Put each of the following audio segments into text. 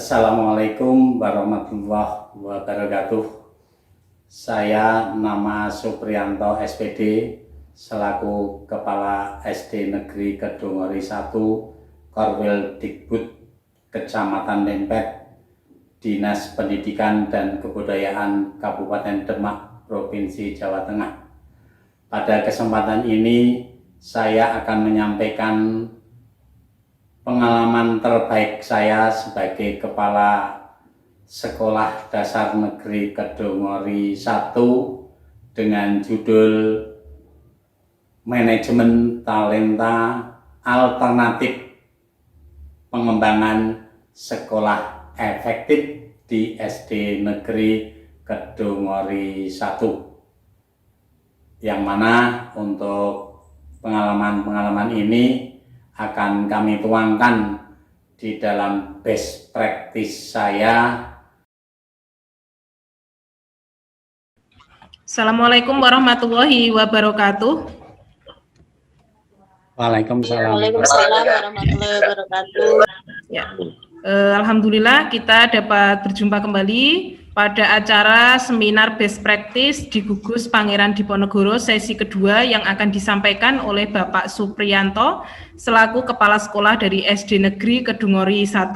Assalamualaikum warahmatullahi wabarakatuh. Saya nama Supriyanto SPD selaku Kepala SD Negeri Kedungori 1 Korwil Dikbud Kecamatan Lempet, Dinas Pendidikan dan Kebudayaan Kabupaten Demak, Provinsi Jawa Tengah. Pada kesempatan ini saya akan menyampaikan pengalaman terbaik saya sebagai Kepala Sekolah Dasar Negeri Kedungori 1 dengan judul Manajemen Talenta Alternatif Pengembangan Sekolah Efektif di SD Negeri Kedungori 1, yang mana untuk pengalaman-pengalaman ini akan kami tuangkan di dalam best practice saya. Assalamualaikum warahmatullahi wabarakatuh. Waalaikumsalam. Waalaikumsalam warahmatullahi wabarakatuh. Ya, alhamdulillah kita dapat berjumpa kembali pada acara seminar best practice di Gugus Pangeran Diponegoro sesi kedua yang akan disampaikan oleh Bapak Supriyanto selaku Kepala Sekolah dari SD Negeri Kedungori 1.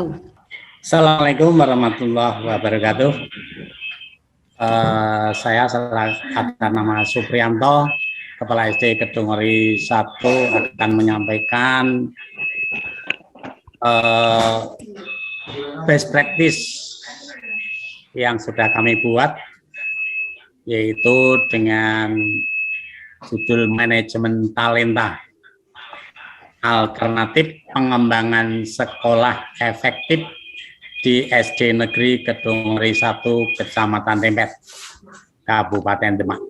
Assalamualaikum warahmatullahi wabarakatuh. Saya atas nama Supriyanto, Kepala SD Kedungori 1, akan menyampaikan best practice yang sudah kami buat, yaitu dengan judul Manajemen Talenta Alternatif Pengembangan Sekolah Efektif di SD Negeri Kedungori 1 Kecamatan Lempet, Kabupaten Demak.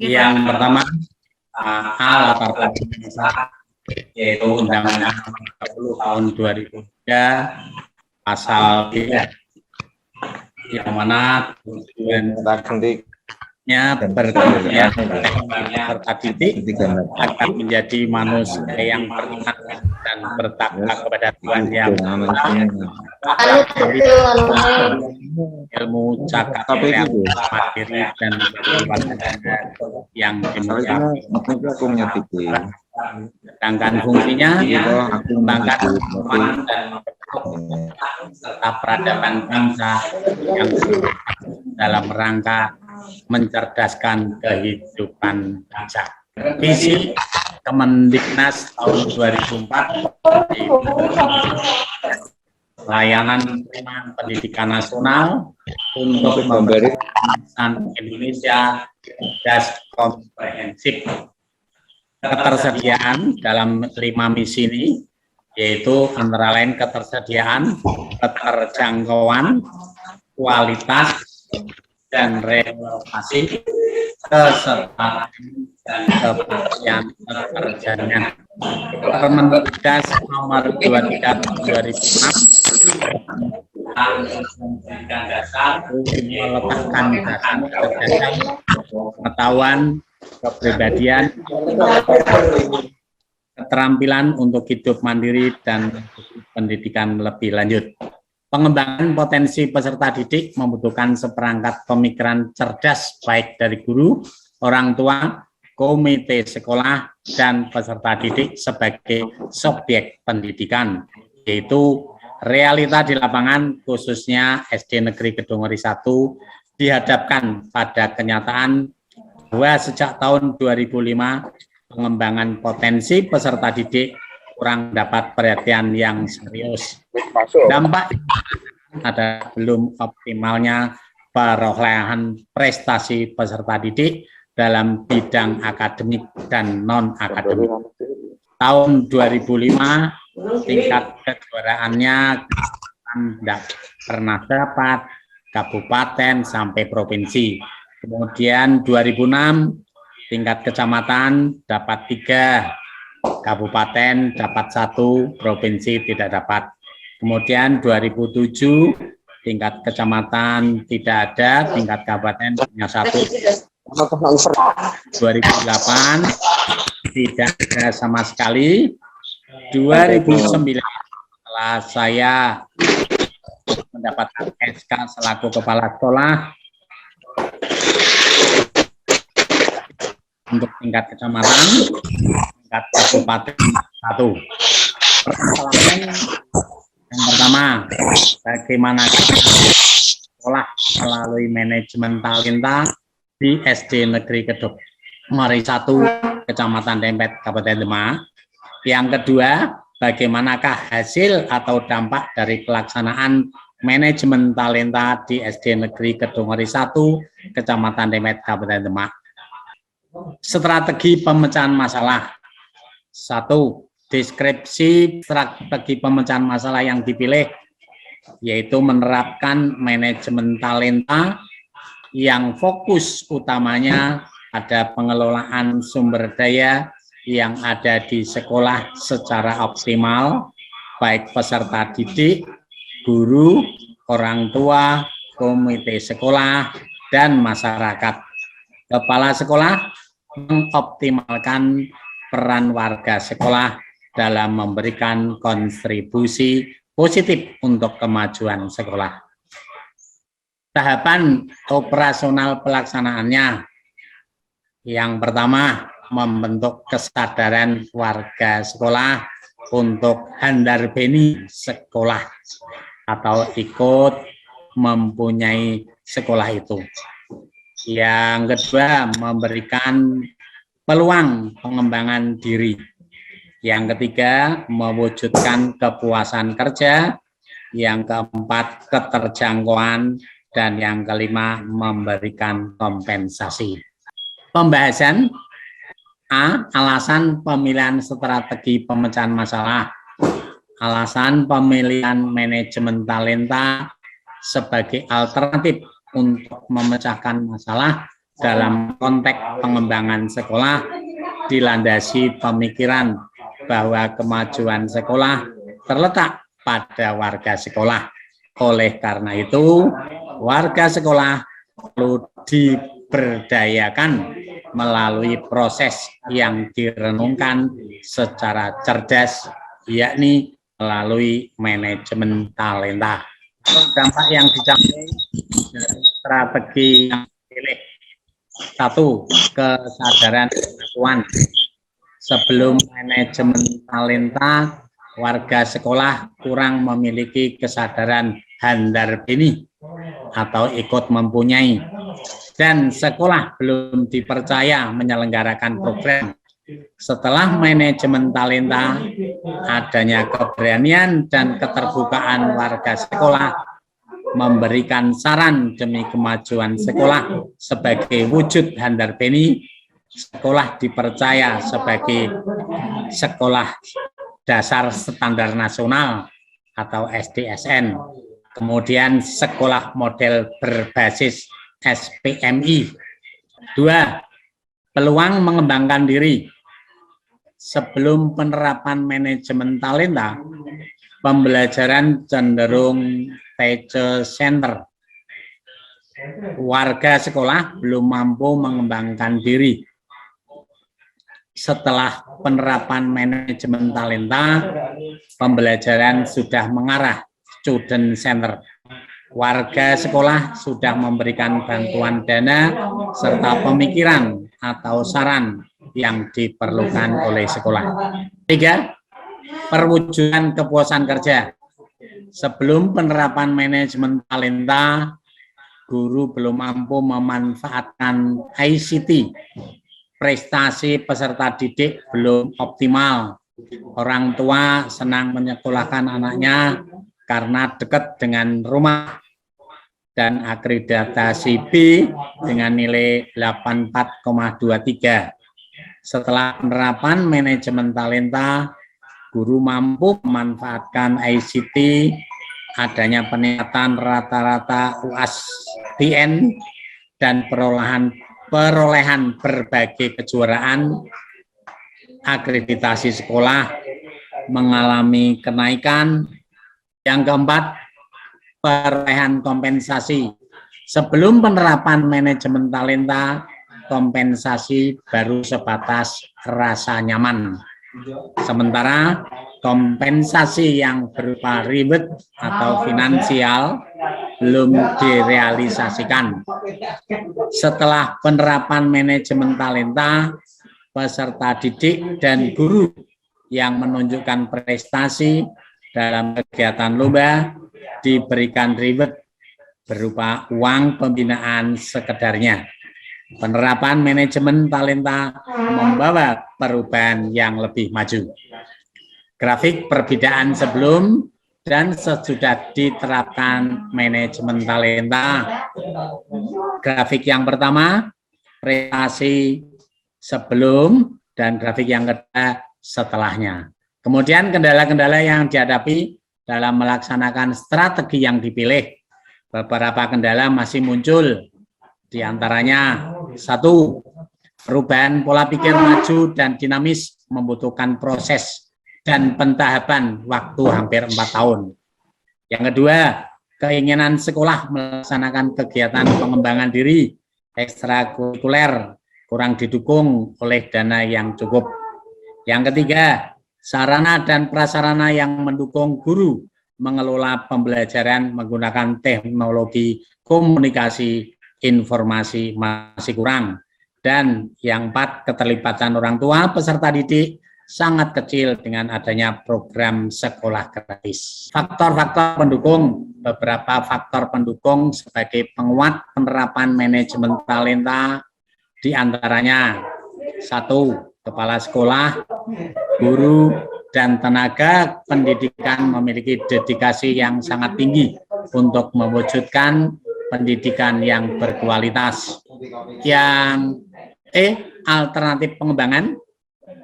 Yang pertama, latar belakang, yaitu Undang-Undang 30 tahun 2003 pasal 3, yang mana tujuannya berkepentingan serta didik akan menjadi manusia yang beriman dan bertakwa kepada Tuhan Yang Maha Esa, ilmu cakap mandiri dan yang dimiliki. Sedangkan fungsinya mengembangkan dan serta peradaban bangsa yang dalam rangka mencerdaskan kehidupan bangsa. Visi Kemendiknas tahun 2004 layanan pendidikan nasional untuk memberikan Indonesia cerdas komprehensif. Ketersediaan dalam 5 misi ini yaitu antara lain ketersediaan, keterjangkauan, kualitas, dan relokasi, kesetaraan, dan kepastian pekerjaannya. Permendiknas nomor 23 tahun 2006 pendidikan dasar meletakkan dasar kecerdasan, pengetahuan, kepribadian, keterampilan untuk hidup mandiri dan pendidikan lebih lanjut. Pengembangan potensi peserta didik membutuhkan seperangkat pemikiran cerdas baik dari guru, orang tua, komite sekolah, dan peserta didik sebagai subjek pendidikan, yaitu realita di lapangan khususnya SD Negeri Kedungori 1 dihadapkan pada kenyataan bahwa sejak tahun 2005 pengembangan potensi peserta didik kurang dapat perhatian yang serius. Dampak ada belum optimalnya perolehan prestasi peserta didik dalam bidang akademik dan non-akademik. Tahun 2005 tingkat kejuaraannya tidak pernah dapat kabupaten sampai provinsi. Kemudian 2006 tingkat kecamatan dapat 3, kabupaten dapat 1, provinsi tidak dapat. Kemudian 2007 tingkat kecamatan tidak ada, tingkat kabupaten hanya 1. 2008 tidak ada sama sekali. 2009 setelah saya mendapatkan SK selaku kepala sekolah untuk tingkat kecamatan, tingkat kabupaten 1. Permasalahan yang pertama, bagaimana sekolah melalui manajemen talenta di SD Negeri Kedok Mari 1, Kecamatan Dempet, Kabupaten Demak. Yang kedua, bagaimanakah hasil atau dampak dari pelaksanaan manajemen talenta di SD Negeri Kedok Mari 1, Kecamatan Dempet, Kabupaten Demak. Strategi pemecahan masalah. 1. Deskripsi strategi pemecahan masalah yang dipilih, yaitu menerapkan manajemen talenta yang fokus utamanya pada pengelolaan sumber daya yang ada di sekolah secara optimal, baik peserta didik, guru, orang tua, komite sekolah, dan masyarakat. Kepala sekolah mengoptimalkan peran warga sekolah dalam memberikan kontribusi positif untuk kemajuan sekolah. Tahapan operasional pelaksanaannya. Yang pertama, membentuk kesadaran warga sekolah untuk handarbeni sekolah atau ikut mempunyai sekolah itu. Yang kedua, memberikan peluang pengembangan diri. Yang ketiga, mewujudkan kepuasan kerja. Yang keempat, keterjangkauan. Dan yang kelima, memberikan kompensasi. Pembahasan A. Alasan pemilihan strategi pemecahan masalah. Alasan pemilihan manajemen talenta sebagai alternatif untuk memecahkan masalah dalam konteks pengembangan sekolah dilandasi pemikiran bahwa kemajuan sekolah terletak pada warga sekolah. Oleh karena itu, warga sekolah perlu diberdayakan melalui proses yang direnungkan secara cerdas, yakni melalui manajemen talenta. Dampak yang dicapai dari strategi yang dipilih. 1. Kesadaran pengetahuan. Sebelum manajemen talenta, warga sekolah kurang memiliki kesadaran handarbeni atau ikut mempunyai, dan sekolah belum dipercaya menyelenggarakan program. Setelah manajemen talenta, adanya keberanian dan keterbukaan warga sekolah memberikan saran demi kemajuan sekolah sebagai wujud handarbeni, sekolah dipercaya sebagai sekolah dasar standar nasional atau SDSN, kemudian sekolah model berbasis SPMI. 2. Peluang mengembangkan diri. Sebelum penerapan manajemen talenta, pembelajaran cenderung teacher center. Warga sekolah belum mampu mengembangkan diri. Setelah penerapan manajemen talenta, pembelajaran sudah mengarah student center. Warga sekolah sudah memberikan bantuan dana serta pemikiran atau saran yang diperlukan oleh sekolah. 3. Perwujudan kepuasan kerja. Sebelum penerapan manajemen talenta, guru belum mampu memanfaatkan ICT. Prestasi peserta didik belum optimal. Orang tua senang menyekolahkan anaknya karena dekat dengan rumah, dan akreditasi B dengan nilai 84,23. Setelah penerapan manajemen talenta, guru mampu memanfaatkan ICT, adanya peningkatan rata-rata UAS-TN, dan perolehan berbagai kejuaraan. Akreditasi sekolah mengalami kenaikan. Yang keempat, perolehan kompensasi. Sebelum penerapan manajemen talenta, kompensasi baru sebatas rasa nyaman. Sementara kompensasi yang berupa reward atau finansial belum direalisasikan. Setelah penerapan manajemen talenta, peserta didik dan guru yang menunjukkan prestasi dalam kegiatan lomba diberikan reward berupa uang pembinaan sekedarnya. Penerapan manajemen talenta membawa perubahan yang lebih maju. Grafik perbedaan sebelum dan sesudah diterapkan manajemen talenta. Grafik yang pertama, prestasi sebelum, dan grafik yang kedua, setelahnya. Kemudian kendala-kendala yang dihadapi dalam melaksanakan strategi yang dipilih. Beberapa kendala masih muncul, di antaranya 1. Perubahan pola pikir maju dan dinamis membutuhkan proses dan pentahapan waktu hampir 4 tahun. Yang kedua, keinginan sekolah melaksanakan kegiatan pengembangan diri ekstrakurikuler kurang didukung oleh dana yang cukup. Yang ketiga, sarana dan prasarana yang mendukung guru mengelola pembelajaran menggunakan teknologi komunikasi informasi masih kurang. Dan yang 4, keterlibatan orang tua peserta didik sangat kecil dengan adanya program sekolah gratis. Faktor-faktor pendukung, beberapa faktor pendukung sebagai penguat penerapan manajemen talenta diantaranya 1. Kepala sekolah, guru, dan tenaga pendidikan memiliki dedikasi yang sangat tinggi untuk mewujudkan pendidikan yang berkualitas. Yang alternatif pengembangan.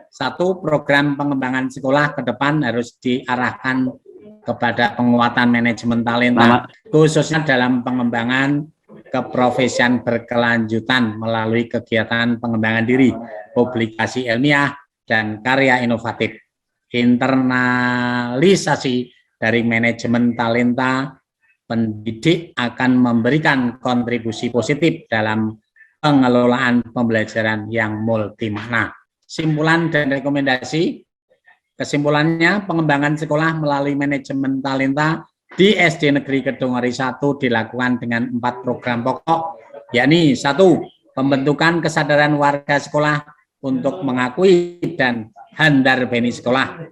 1. Program pengembangan sekolah ke depan harus diarahkan kepada penguatan manajemen talenta, khususnya dalam pengembangan keprofesian berkelanjutan melalui kegiatan pengembangan diri, publikasi ilmiah, dan karya inovatif. Internalisasi dari manajemen talenta, pendidik akan memberikan kontribusi positif dalam pengelolaan pembelajaran yang multimakna. Simpulan dan rekomendasi. Kesimpulannya, pengembangan sekolah melalui manajemen talenta di SD Negeri Kedungori 1 dilakukan dengan 4 program pokok, yakni 1. Pembentukan kesadaran warga sekolah untuk mengakui dan handar beni sekolah.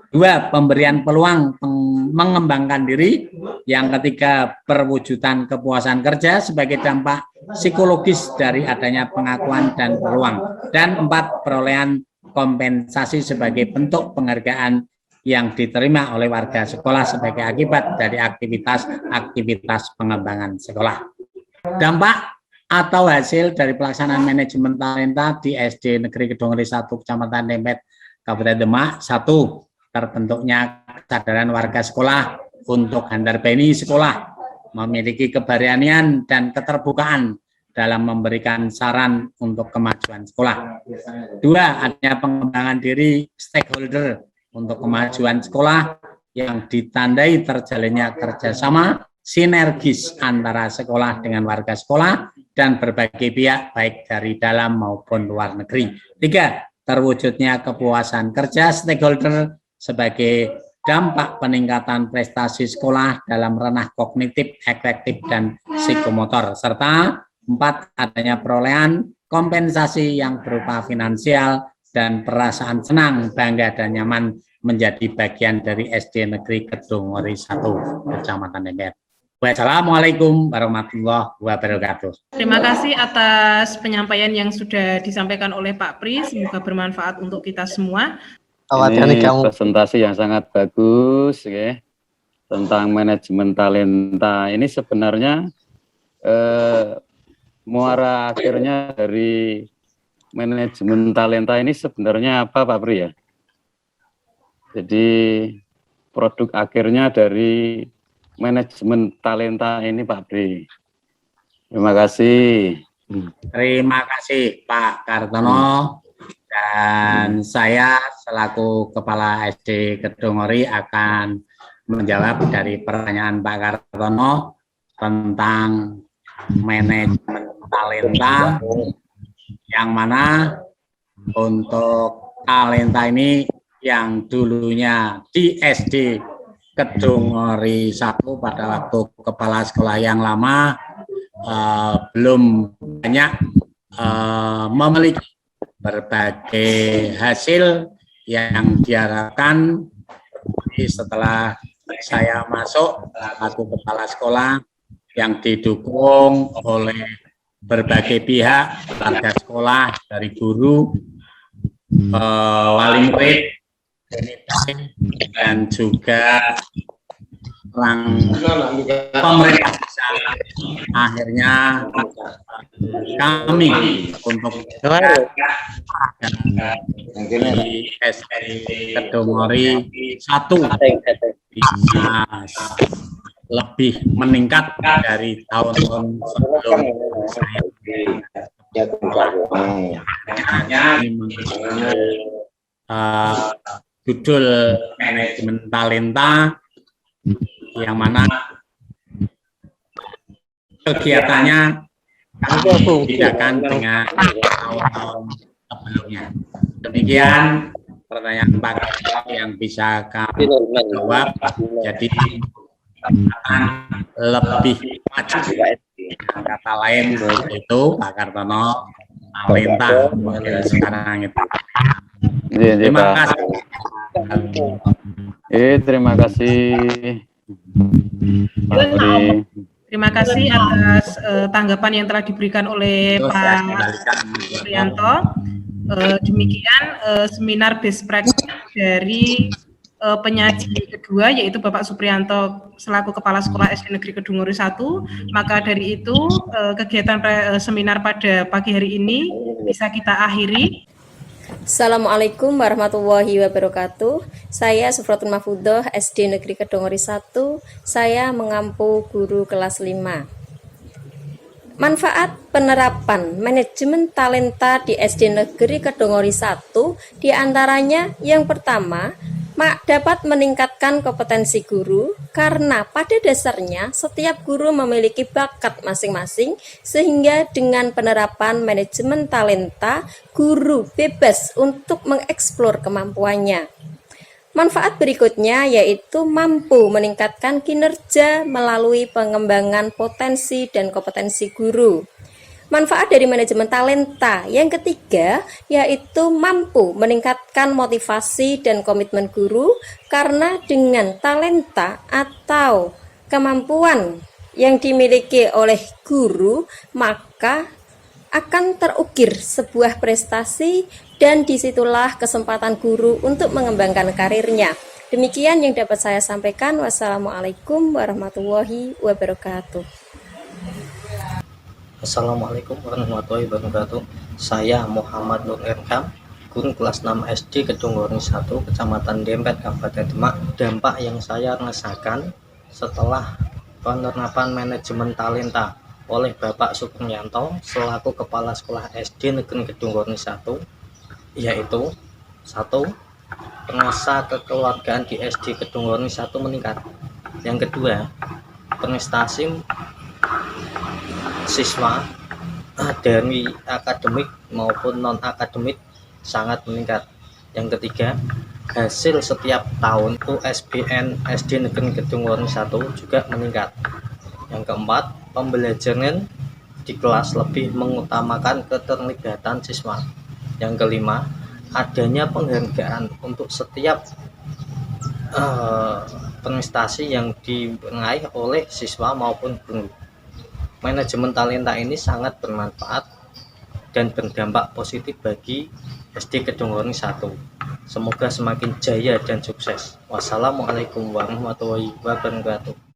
2. Pemberian peluang mengembangkan diri. Yang ketiga, perwujudan kepuasan kerja sebagai dampak psikologis dari adanya pengakuan dan peluang. Dan 4. Perolehan kompensasi sebagai bentuk penghargaan yang diterima oleh warga sekolah sebagai akibat dari aktivitas pengembangan sekolah. Dampak atau hasil dari pelaksanaan manajemen talenta di SD Negeri Kedungori 1 Kecamatan Dempet, Kabupaten Demak. 1. Terbentuknya kesadaran warga sekolah untuk handar beni sekolah, memiliki keberanian dan keterbukaan dalam memberikan saran untuk kemajuan sekolah. 2. Adanya pengembangan diri stakeholder untuk kemajuan sekolah yang ditandai terjalinnya kerjasama sinergis antara sekolah dengan warga sekolah dan berbagai pihak baik dari dalam maupun luar negeri. 3. Terwujudnya kepuasan kerja stakeholder sebagai dampak peningkatan prestasi sekolah dalam ranah kognitif, afektif, dan psikomotor. Serta 4. Adanya perolehan kompensasi yang berupa finansial dan perasaan senang, bangga, dan nyaman menjadi bagian dari SD Negeri Kedungori 1 Kecamatan Dempet. Wassalamualaikum warahmatullahi wabarakatuh. Terima kasih atas penyampaian yang sudah disampaikan oleh Pak Pri. Semoga bermanfaat untuk kita semua. Ini presentasi yang sangat bagus ya, tentang manajemen talenta. Ini sebenarnya muara akhirnya dari manajemen talenta ini sebenarnya apa Pak Pri ya? Jadi produk akhirnya dari manajemen talenta ini Pak Pri. Terima kasih. Terima kasih Pak Kartono. Dan saya selaku Kepala SD Kedungori akan menjawab dari pertanyaan Pak Kartono tentang manajemen talenta, yang mana untuk talenta ini yang dulunya di SD Kedungori 1 pada waktu kepala sekolah yang lama belum banyak memiliki berbagai hasil yang diharapkan. Setelah saya masuk selaku kepala sekolah yang didukung oleh berbagai pihak, keluarga sekolah, dari guru, wali murid, dan juga pemerintah, akhirnya kami untuk di SD Kedungori 1 bisa lebih meningkat dari tahun-tahun sebelum saya judul manajemen talenta, yang mana kegiatannya bedakan dengan tahun-tahun sebelumnya. Demikian pertanyaan Pak yang bisa kami jawab. Jadi lebih maju, kata lain itu Pak Kartono talenta sekarang itu. Terima kasih. Terima kasih Pak Budi. Terima kasih atas tanggapan yang telah diberikan oleh Pak Supriyanto. Demikian seminar best practice dari penyaji kedua, yaitu Bapak Supriyanto selaku Kepala Sekolah SD Negeri Kedungori 1. Maka dari itu kegiatan seminar pada pagi hari ini bisa kita akhiri. Assalamualaikum warahmatullahi wabarakatuh. Saya Sufratun Mahfudoh, SD Negeri Kedungori 1. Saya mengampu guru kelas 5. Manfaat penerapan manajemen talenta di SD Negeri Kedungori 1 diantaranya yang pertama, dapat meningkatkan kompetensi guru karena pada dasarnya setiap guru memiliki bakat masing-masing, sehingga dengan penerapan manajemen talenta guru bebas untuk mengeksplor kemampuannya. Manfaat berikutnya yaitu mampu meningkatkan kinerja melalui pengembangan potensi dan kompetensi guru. Manfaat dari manajemen talenta yang ketiga yaitu mampu meningkatkan motivasi dan komitmen guru, karena dengan talenta atau kemampuan yang dimiliki oleh guru maka akan terukir sebuah prestasi, dan disitulah kesempatan guru untuk mengembangkan karirnya. Demikian yang dapat saya sampaikan. Wassalamualaikum warahmatullahi wabarakatuh. Assalamualaikum warahmatullahi wabarakatuh. Saya Muhammad Nur Irham, guru kelas 6 SD Kedungori 1, Kecamatan Dempet, Kabupaten Demak. Dampak yang saya rasakan setelah penerapan manajemen talenta oleh Bapak Supriyanto selaku Kepala Sekolah SD Negeri Kedungori 1, yaitu 1. Penguasa kekeluargaan di SD Kedungori 1 meningkat. Yang kedua, prestasi siswa dari akademik maupun non-akademik sangat meningkat. Yang ketiga, hasil setiap tahun USBN SD Negeri Kedungori 1 juga meningkat. Yang keempat, pembelajaran di kelas lebih mengutamakan keterlibatan siswa. Yang kelima, adanya penghargaan untuk setiap prestasi yang diraih oleh siswa maupun guru. Manajemen talenta ini sangat bermanfaat dan berdampak positif bagi SD Kedungori 1. Semoga semakin jaya dan sukses. Wassalamualaikum warahmatullahi wabarakatuh.